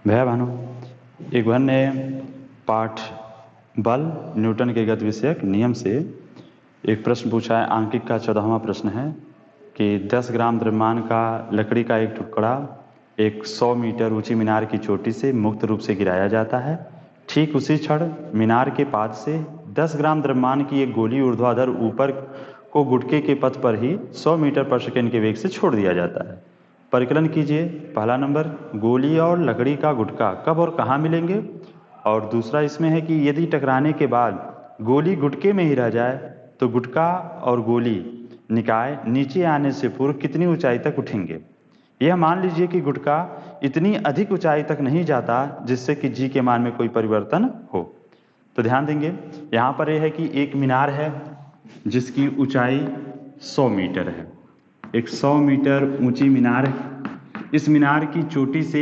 भैया भानु, एक बार ने पाठ बल न्यूटन के गति विषयक नियम से एक प्रश्न पूछा है। आंकिक का 14वां प्रश्न है कि 10 ग्राम द्रव्यमान का लकड़ी का एक टुकड़ा एक 100 मीटर ऊंची मीनार की चोटी से मुक्त रूप से गिराया जाता है। ठीक उसी क्षण मीनार के पाद से 10 ग्राम द्रव्यमान की एक गोली ऊर्ध्वाधर ऊपर को गुटके के पथ पर ही 100 मीटर पर सेकंड के वेग से छोड़ दिया जाता है। परिकलन कीजिए। पहला नंबर, गोली और लकड़ी का गुटका कब और कहाँ मिलेंगे। और दूसरा इसमें है कि यदि टकराने के बाद गोली गुटके में ही रह जाए तो गुटका और गोली निकाय नीचे आने से पूर्व कितनी ऊंचाई तक उठेंगे। यह मान लीजिए कि गुटका इतनी अधिक ऊंचाई तक नहीं जाता जिससे कि जी के मान में कोई परिवर्तन हो। तो ध्यान देंगे, यहाँ पर यह है कि एक मीनार है जिसकी ऊंचाई 100 मीटर है। एक 100 मीटर ऊंची मीनार है। इस मीनार की चोटी से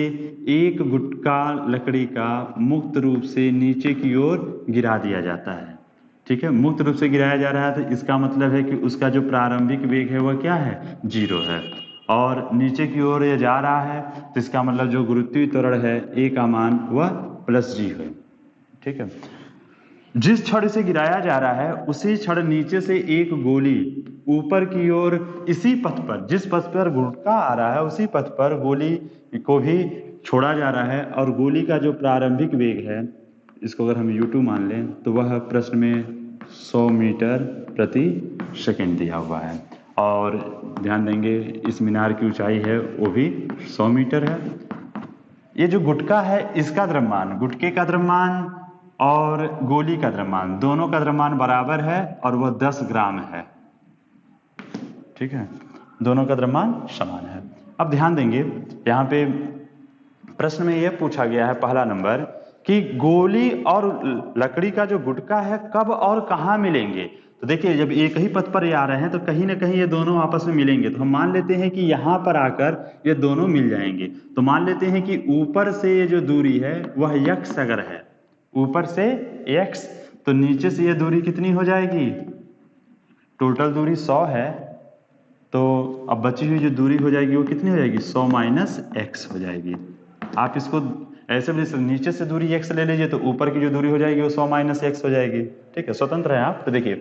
एक गुटका लकड़ी का मुक्त रूप से नीचे की ओर गिरा दिया जाता है। ठीक है, मुक्त रूप से गिराया जा रहा है तो इसका मतलब है कि उसका जो प्रारंभिक वेग है वह क्या है, 0 है। और नीचे की ओर यह जा रहा है तो इसका मतलब जो गुरुत्वीय त्वरण है ए का मान वह +g है। ठीक है, जिस क्षण इसे गिराया जा रहा है उसी क्षण नीचे से एक गोली ऊपर की ओर इसी पथ पर, जिस पथ पर गुटका आ रहा है उसी पथ पर गोली को भी छोड़ा जा रहा है। और गोली का जो प्रारंभिक वेग है, इसको अगर हम u2 मान लें तो वह प्रश्न में 100 मीटर प्रति सेकंड दिया हुआ है। और ध्यान देंगे इस मीनार की ऊंचाई है वो भी 100 मीटर है। ये जो गुटका है इसका द्रव्यमान, गुटके का द्रव्यमान और गोली का द्रव्यमान, दोनों का द्रव्यमान बराबर है और वह 10 ग्राम है। ठीक है, दोनों का द्रव्यमान समान है। अब ध्यान देंगे, यहाँ पे प्रश्न में यह पूछा गया है पहला नंबर कि गोली और लकड़ी का जो गुटका है कब और कहाँ मिलेंगे। तो देखिए, जब एक ही पथ पर ये आ रहे हैं तो कहीं ना कहीं ये दोनों आपस में मिलेंगे। तो हम मान लेते हैं कि यहाँ पर आकर ये दोनों मिल जाएंगे। तो मान लेते हैं कि ऊपर से ये जो दूरी है वह x अगर है, ऊपर से x, तो नीचे से ये दूरी कितनी हो जाएगी, टोटल दूरी 100 है। तो अब बची हुई जो दूरी हो जाएगी वो कितनी हो जाएगी, 100 - x हो जाएगी। आप इसको ऐसे भी नीचे से दूरी x ले लीजिए तो ऊपर की जो दूरी हो जाएगी वो 100 - x हो जाएगी। ठीक है, स्वतंत्र है आप। तो देखिए,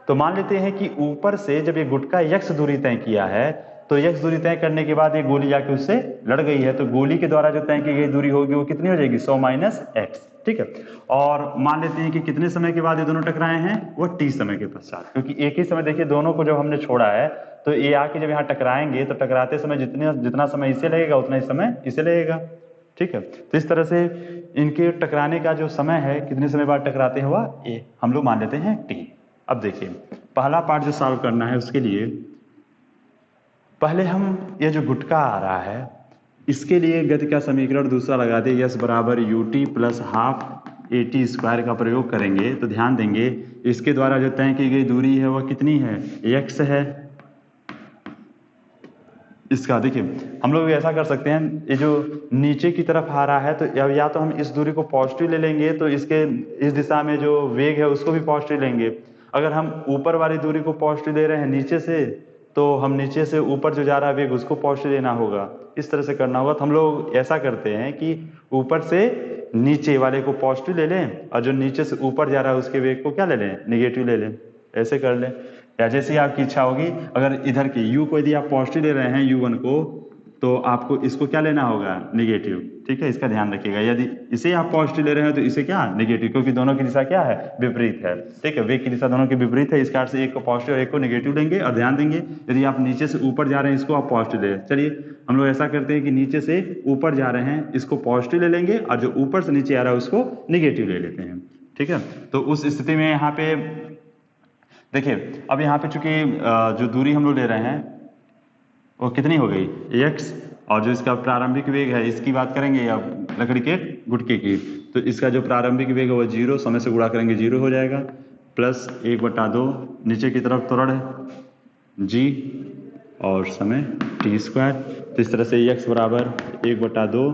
तो मान लेते हैं कि ऊपर से जब ये गुटका x दूरी तय किया है तो x दूरी तय करने के बाद ये गोली जाके उससे लड़ गई है, तो गोली के द्वारा जो तय की गई दूरी होगी वो कितनी हो जाएगी, 100 - x। ठीक है, और मान लेते हैं कि कितने समय के बाद ये दोनों टकराए हैं, वो t समय के पश्चात, क्योंकि एक ही समय, देखिए दोनों को जब हमने छोड़ा है तो ये आके जब यहाँ टकराएंगे तो टकराते समय जितना समय इसे लगेगा उतना ही समय इसे लगेगा। ठीक है, तो इस तरह से इनके टकराने का जो समय है, कितने समय बाद टकराते हैं, वह ए हम लोग मान लेते हैं टी। अब देखिए, पहला पार्ट जो सॉल्व करना है उसके लिए पहले हम ये जो गुटका आ रहा है इसके लिए गति का समीकरण दूसरा लगा दे, यस बराबर ut + ½ at² का प्रयोग करेंगे। तो ध्यान देंगे इसके द्वारा जो तय की गई दूरी है वह कितनी है, x है। इसका देखिए, हम लोग ऐसा कर सकते हैं, ये जो नीचे की तरफ आ रहा है तो या तो हम इस दूरी को पॉजिटिव ले लेंगे तो इसके इस दिशा में जो वेग है उसको भी पॉजिटिव लेंगे। अगर हम ऊपर वाली दूरी को पॉजिटिव ले रहे हैं नीचे से, तो हम नीचे से ऊपर जो जा रहा है वेग उसको पॉजिटिव लेना होगा। इस तरह से करना होगा। तो हम लोग ऐसा करते हैं कि ऊपर से नीचे वाले को पॉजिटिव ले लें और जो नीचे से ऊपर जा रहा है उसके वेग को क्या ले लें, नेगेटिव ले लें। ऐसे कर लें, या जैसी आपकी इच्छा होगी। अगर इधर के u को यदि आप पॉजिटिव ले रहे हैं u1 को, तो आपको इसको क्या लेना होगा, नेगेटिव। ठीक है, इसका ध्यान रखिएगा। यदि इसे आप पॉजिटिव ले रहे हैं तो इसे क्या, नेगेटिव, क्योंकि दोनों की दिशा क्या है, विपरीत है। ठीक है, वेग की दिशा दोनों की विपरीत है, इस कारण से एक को पॉजिटिव और एक को नेगेटिव लेंगे। और ध्यान देंगे यदि आप नीचे से ऊपर जा रहे हैं इसको आप पॉजिटिव ले। चलिए हम लोग ऐसा करते हैं कि नीचे से ऊपर जा रहे हैं इसको पॉजिटिव ले लेंगे और जो ऊपर से नीचे आ रहा है उसको नेगेटिव ले लेते हैं। ठीक है, तो उस स्थिति में यहाँ पे देखिए, अब यहाँ पे चूंकि जो दूरी हम लोग ले रहे हैं वो कितनी हो गई, x, और जो इसका प्रारंभिक वेग है इसकी बात करेंगे या लकड़ी के गुटके की, तो इसका जो प्रारंभिक वेग है वो 0, समय से गुणा करेंगे 0 हो जाएगा, प्लस 1/2 नीचे की तरफ त्वरण है g और समय t²। तो इस तरह से x बराबर 1/2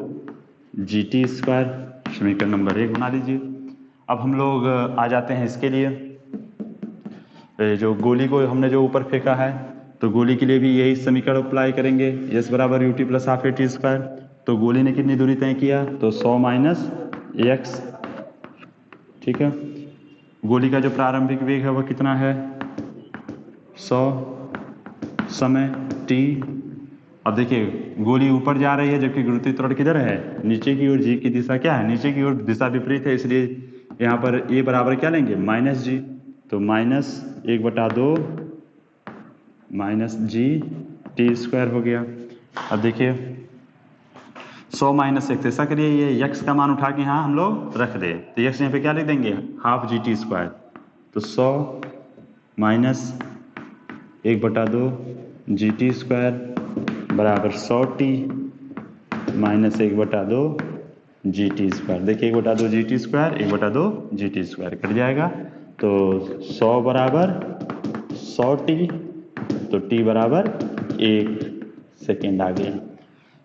gt², समीकरण नंबर 1 बना लीजिए। अब हम लोग आ जाते हैं इसके लिए, जो गोली को हमने जो ऊपर फेंका है तो गोली के लिए भी यही समीकरण अप्लाई करेंगे, s बराबर ut + ½ at²। तो गोली ने कितनी दूरी तय किया, तो 100 माइनस x, ठीक है। गोली का जो प्रारंभिक वेग है वह कितना है, 100, समय t। अब देखिए गोली ऊपर जा रही है जबकि गुरुत्वीय त्वरण किधर है, नीचे की ओर। g की दिशा क्या है, नीचे की ओर, दिशा विपरीत है, इसलिए यहाँ पर a बराबर क्या लेंगे, माइनस जी। तो minus 1/2 minus G T square हो गया। अब देखिए 100 माइनस एक्स, ऐसा करिए ये यक्स का मान उठा के यहाँ हम लोग रख दे, तो यक्स यहाँ पे क्या लिख देंगे, हाफ जी टी स्क्वायर। तो 100 माइनस 1/2 जी टी स्क्वायर बराबर 100 T minus 1/2 G T square. देखिए 1/2 G T square 1/2 G T square cut जाएगा। तो 100 बराबर 100 टी, तो टी बराबर 1 सेकेंड आ गया।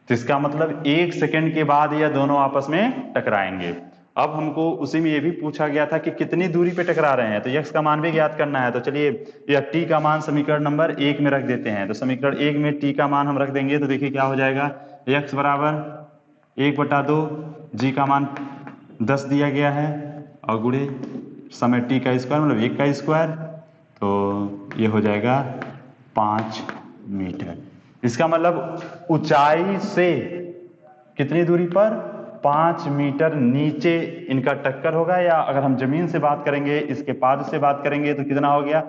तो इसका मतलब 1 सेकेंड के बाद यह दोनों आपस में टकराएंगे। अब हमको उसी में ये भी पूछा गया था कि कितनी दूरी पे टकरा रहे हैं, तो यक्स का मान भी ज्ञात करना है। तो चलिए यह टी का मान समीकरण नंबर 1 में रख देते हैं। तो समीकरण 1 में टी का मान हम रख देंगे, तो देखिए क्या हो जाएगा, यक्स बराबर 1/2, जी का मान 10 दिया गया है और गुणे समय टी का स्क्वायर मतलब 1 का स्क्वायर, तो ये हो जाएगा 5 मीटर। इसका मतलब ऊंचाई से कितनी दूरी पर, 5 मीटर नीचे इनका टक्कर होगा। या अगर हम जमीन से बात करेंगे, इसके पाद से बात करेंगे तो कितना हो गया,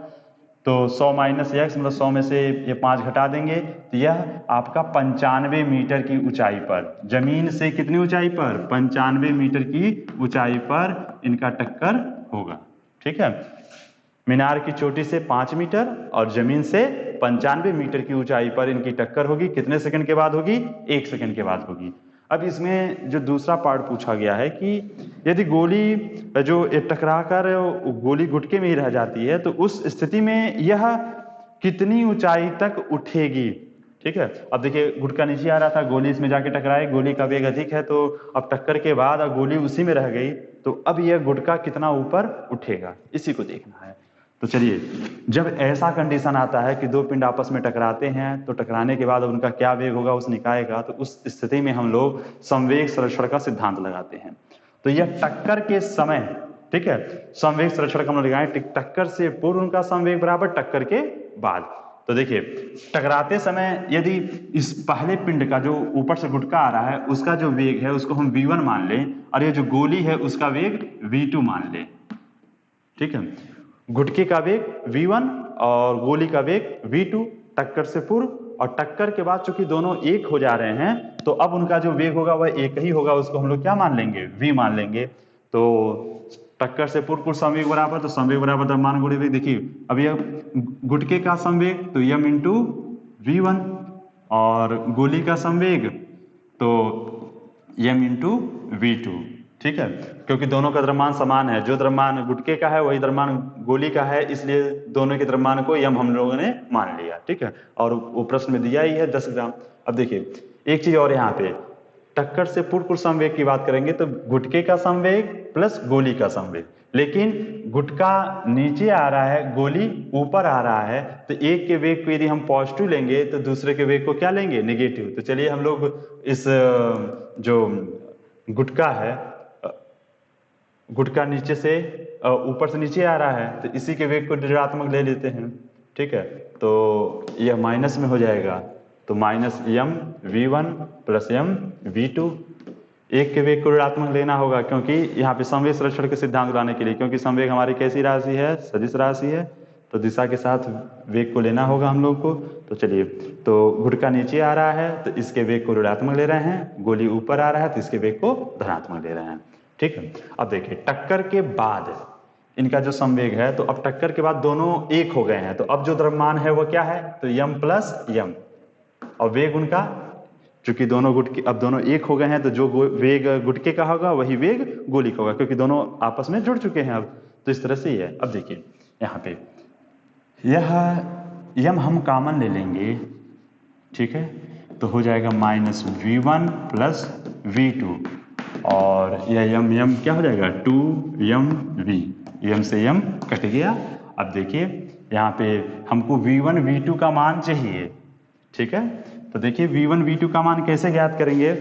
तो 100 माइनस एक्स मतलब 100 में से ये 5 घटा देंगे, तो यह आपका 95 मीटर की ऊंचाई पर, जमीन से कितनी ऊंचाई पर, 95 मीटर की ऊंचाई पर इनका टक्कर होगा। ठीक है, मीनार की चोटी से 5 मीटर और जमीन से 95 मीटर की ऊंचाई पर इनकी टक्कर होगी। कितने सेकंड के बाद होगी, 1 सेकंड के बाद होगी। अब इसमें जो दूसरा पार्ट पूछा गया है कि यदि गोली जो टकराकर गोली गुटके में ही रह जाती है तो उस स्थिति में यह कितनी ऊंचाई तक उठेगी। ठीक है, अब देखिए गुटका नीचे आ रहा था, गोली इसमें जाके टकराई, गोली का वेग अधिक है, तो अब टक्कर के बाद गोली उसी में रह गई, तो अब यह गुटका कितना ऊपर उठेगा, इसी को देखना है। तो चलिए, जब ऐसा कंडीशन आता है कि दो पिंड आपस में टकराते हैं तो टकराने के बाद उनका क्या वेग होगा उस निकाय का, तो उस स्थिति में हम लोग संवेग संरक्षण का सिद्धांत लगाते हैं। तो यह टक्कर के समय, ठीक है, संवेग संरक्षण का हम लगाएं, टक्कर से पूर्व उनका संवेग बराबर टक्कर के बाद। तो देखिए टकराते समय यदि इस पहले पिंड का जो ऊपर से गुटका आ रहा है उसका जो वेग है उसको हम v1 मान लें और ये जो गोली है उसका वेग v2 मान लें। ठीक है, गुटके का वेग v1 और गोली का वेग v2 टक्कर से पूर्व, और टक्कर के बाद चूंकि दोनों एक हो जा रहे हैं तो अब उनका जो वेग होगा वह एक ही होगा, उसको हम लोग क्या मान लेंगे, v मान लेंगे। तो टक्कर से पूर्व कुल संवेग बराबर, तो संवेग बराबर द्रव्यमान गुणे वेग। देखिए अब यह गुटके का संवेग तो m इंटू v1 और गोली का संवेग तो m इंटू v2। ठीक है, क्योंकि दोनों का द्रव्यमान समान है, जो द्रव्यमान गुटके का है वही द्रव्यमान गोली का है, इसलिए दोनों के द्रव्यमान को m हम लोगों ने मान लिया। ठीक है, और वो प्रश्न में दिया ही है 10 ग्राम। अब देखिए एक चीज और, यहाँ पे टक्कर से पूर्व कुल संवेग की बात करेंगे तो गुटके का संवेग प्लस गोली का संवेग, लेकिन गुटका नीचे आ रहा है, गोली ऊपर आ रहा है, तो एक के वेग को यदि हम पॉजिटिव लेंगे तो दूसरे के वेग को क्या लेंगे, नेगेटिव। तो चलिए हम लोग इस जो गुटका है, गुटका नीचे से ऊपर से नीचे आ रहा है तो इसी के वेग को ऋणात्मक ले लेते हैं। ठीक है, तो यह माइनस में हो जाएगा, तो minus m v1 plus m v2। एक के वेग को ऋणात्मक लेना होगा क्योंकि यहाँ पे संवेग संरक्षण के सिद्धांत लाने के लिए, क्योंकि संवेग हमारी कैसी राशि है, सदिश राशि है, तो दिशा के साथ वेग को लेना होगा हम लोग को। तो चलिए, तो गुटका नीचे आ रहा है तो इसके वेग को ऋणात्मक ले रहे हैं, गोली ऊपर आ रहा है तो इसके वेग को धनात्मक ले रहे हैं। ठीक है, अब देखिए टक्कर के बाद इनका जो संवेग है, तो अब टक्कर के बाद दोनों एक हो गए हैं, तो अब जो द्रव्यमान है वो क्या है, तो m प्लस m, और वेग उनका, चूंकि दोनों गुटके अब दोनों एक हो गए हैं तो जो वेग गुटके का होगा वही वेग गोली का होगा, क्योंकि दोनों आपस में जुड़ चुके हैं अब। तो इस तरह से ही है। अब देखिए यहाँ पे यह m हम कॉमन ले लेंगे, ठीक है, तो हो जाएगा माइनस v1 प्लस v2, और यह m क्या हो जाएगा, 2mv, m से m कट गया। अब देखिए यहाँ पे हमको v1 v2 का मान चाहिए। ठीक है, तो देखिए v1 v2 का मान कैसे ज्ञात करेंगे,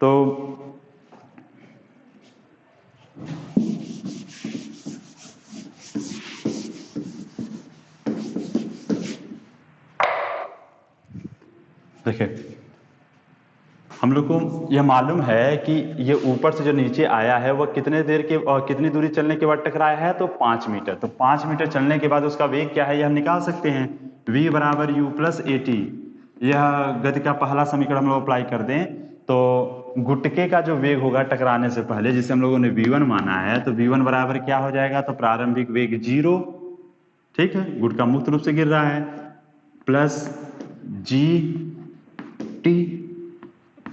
तो देखिए, हम लोग को यह मालूम है कि ये ऊपर से जो नीचे आया है वह कितने देर के और कितनी दूरी चलने के बाद टकराया है, तो 5 मीटर। तो 5 मीटर चलने के बाद उसका वेग क्या है, यह हम निकाल सकते हैं। v बराबर u प्लस ए टी। यह गति का पहला समीकरण हम लोग अप्लाई कर दें तो गुटके का जो वेग होगा टकराने से पहले, जिसे हम लोगों ने v1 माना है, तो v1 बराबर क्या हो जाएगा, तो प्रारंभिक वेग 0, ठीक है, गुटका मुक्त रूप से गिर रहा है, प्लस जी टी।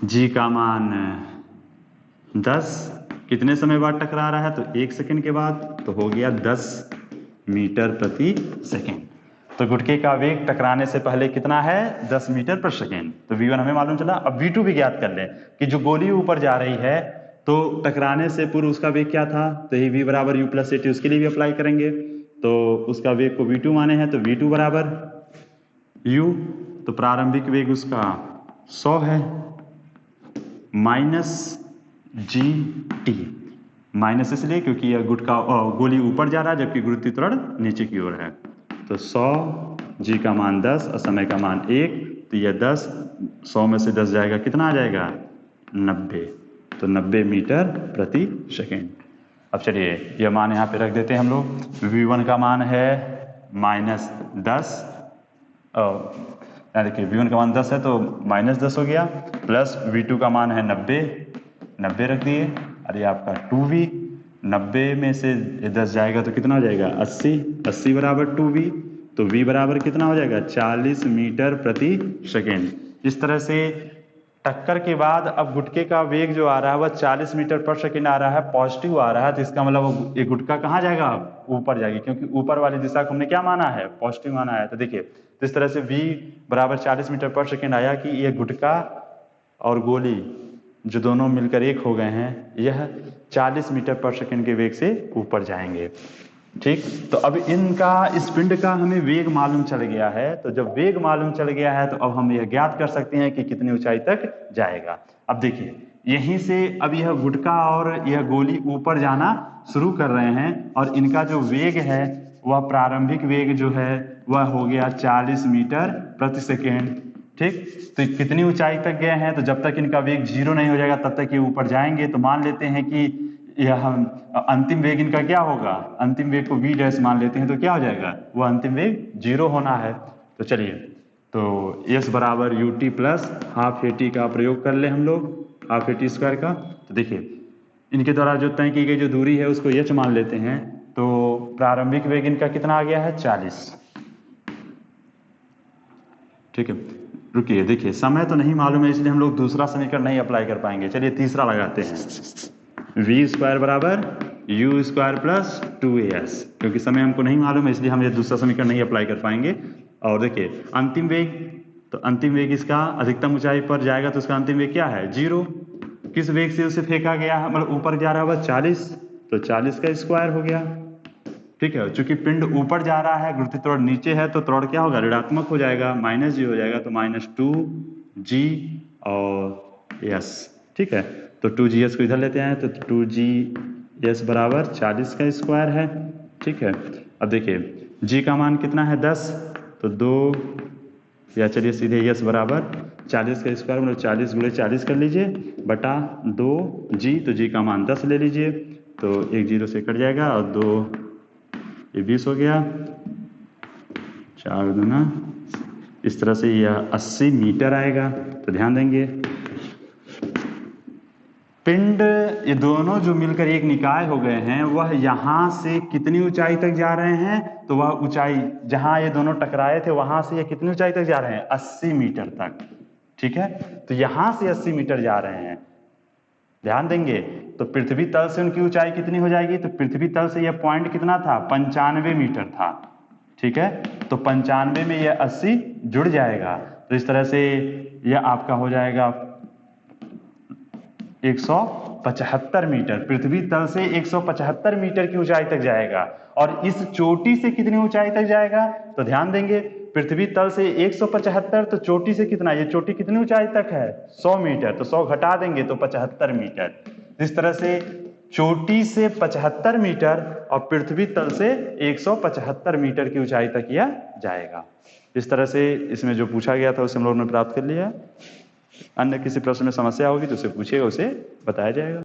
जी का मान 10, कितने समय बाद टकरा रहा है, तो 1 सेकंड के बाद, तो हो गया 10 मीटर प्रति सेकंड। तो गुटके का वेग टकराने से पहले कितना है, 10 मीटर प्रति सेकंड। तो v1 हमें मालूम चला। अब v2 भी ज्ञात कर लें कि जो गोली ऊपर जा रही है तो टकराने से पूर्व उसका वेग क्या था, तो ये v बराबर u प्लस ए टी, उसके लिए भी अप्लाई करेंगे। तो उसका वेग को v2 माने हैं, तो v2 बराबर u, तो प्रारंभिक वेग उसका 100 है, माइनस जी टी। माइनस इसलिए क्योंकि यह गुटका गोली ऊपर जा रहा है जबकि गुरुत्वीय त्वरण नीचे की ओर है। तो 100, जी का मान 10 और समय का मान 1, तो यह 10, 100 में से 10 जाएगा, कितना आ जाएगा, 90। तो 90 मीटर प्रति सेकेंड। अब चलिए यह मान यहाँ पे रख देते हैं हम लोग। v1 का मान है -10, देखिए v1 का मान 10 है तो -10 हो गया, प्लस v2 का मान है 90 रख दिए, और ये आपका 2v। 90 में से 10 जाएगा तो कितना हो जाएगा, 80 बराबर 2v। तो v बराबर कितना हो जाएगा, 40 मीटर प्रति सेकेंड। इस तरह से टक्कर के बाद अब गुटके का वेग जो आ रहा है वह 40 मीटर पर सेकेंड आ रहा है, पॉजिटिव आ रहा है। तो इसका मतलब ये गुटका कहाँ जाएगा, ऊपर जाएगी, क्योंकि ऊपर वाली दिशा को हमने क्या माना है, पॉजिटिव माना है। तो देखिए, तो इस तरह से v बराबर 40 मीटर पर सेकेंड आया कि ये गुटका और गोली जो दोनों मिलकर एक हो गए हैं, यह 40 मीटर पर सेकेंड के वेग से ऊपर जाएंगे। ठीक, तो अब इनका इस पिंड का हमें वेग मालूम चल गया है। तो जब वेग मालूम चल गया है तो अब हम यह ज्ञात कर सकते हैं कि कितनी ऊंचाई तक जाएगा। अब देखिए, यहीं से अब यह गुटका और यह गोली ऊपर जाना शुरू कर रहे हैं, और इनका जो वेग है वह प्रारंभिक वेग जो है वह हो गया 40 मीटर प्रति सेकेंड। ठीक, तो कितनी ऊंचाई तक गए हैं, तो जब तक इनका वेग 0 नहीं हो जाएगा तब तक ये ऊपर जाएंगे। तो मान लेते हैं कि यह अंतिम वेग इनका क्या होगा, अंतिम वेग को v डैश मान लेते हैं, तो क्या हो जाएगा, वह अंतिम वेग 0 होना है। तो चलिए, तो s बराबर u T plus half A T का प्रयोग कर ले हम लोग, हाफ ए टी स्क्वायर का। तो देखिए, इनके द्वारा जो तय की गई जो दूरी है उसको h मान लेते हैं। तो प्रारंभिक वेग इनका कितना आ गया है, 40। ठीक है, रुकिए, देखिए समय तो नहीं मालूम है इसलिए हम लोग दूसरा समीकरण नहीं अप्लाई कर पाएंगे। चलिए तीसरा लगाते हैं, v स्क्वायर बराबर u स्क्वायर प्लस 2as। क्योंकि समय हमको नहीं मालूम है इसलिए हम ये दूसरा समीकरण नहीं अप्लाई कर पाएंगे। और देखिए अंतिम वेग, तो अंतिम वेग इसका अधिकतम ऊंचाई पर जाएगा तो उसका अंतिम वेग क्या है, 0। किस वेग से उसे फेंका गया है, मतलब ऊपर जा रहा है वह 40, तो 40 का स्क्वायर हो गया। ठीक है, चूंकि पिंड ऊपर जा रहा है, गुरुत्वीय त्वरण नीचे है, तो त्वरण क्या होगा, ऋणात्मक हो जाएगा, -g हो जाएगा, तो -2g और s। ठीक है, तो 2gs को इधर लेते हैं, तो 2gs बराबर 40 का स्क्वायर है। ठीक है, अब देखिए g का मान कितना है, 10, तो 2, या चलिए सीधे s बराबर 40 का स्क्वायर मतलब 40 गुणे 40 कर लीजिए बटा 2g, तो g का मान 10 ले लीजिए, तो 1 0 से कट जाएगा, और 2 ये 20 हो गया, 4 दूना, इस तरह से यह 80 मीटर आएगा। तो ध्यान देंगे, पिंड ये दोनों जो मिलकर एक निकाय हो गए हैं, वह यहाँ से कितनी ऊंचाई तक जा रहे हैं, तो वह ऊंचाई जहां ये दोनों टकराए थे वहां से ये कितनी ऊंचाई तक जा रहे हैं, 80 मीटर तक। ठीक है, तो यहां से 80 मीटर जा रहे हैं। ध्यान देंगे, तो पृथ्वी तल से उनकी ऊंचाई कितनी हो जाएगी, तो पृथ्वी तल से यह पॉइंट कितना था, 95 मीटर था। ठीक है, तो 95 में यह 80 जुड़ जाएगा, तो इस तरह से यह आपका हो जाएगा 175 मीटर। पृथ्वी तल से 175 मीटर की ऊंचाई तक जाएगा, और इस चोटी से कितनी ऊंचाई तक जाएगा, तो ध्यान देंगे, पृथ्वी तल से 175, तो चोटी से कितना, ये चोटी कितनी ऊंचाई तक है 100 मीटर, तो 100 घटा देंगे तो 75 मीटर। इस तरह से चोटी से 75 मीटर और पृथ्वी तल से 175 मीटर की ऊंचाई तक यह जाएगा। इस तरह से इसमें जो पूछा गया था उसे हम लोगों ने प्राप्त कर लिया। अन्य किसी प्रश्न में समस्या होगी तो उसे पूछिएगा, उसे बताया जाएगा।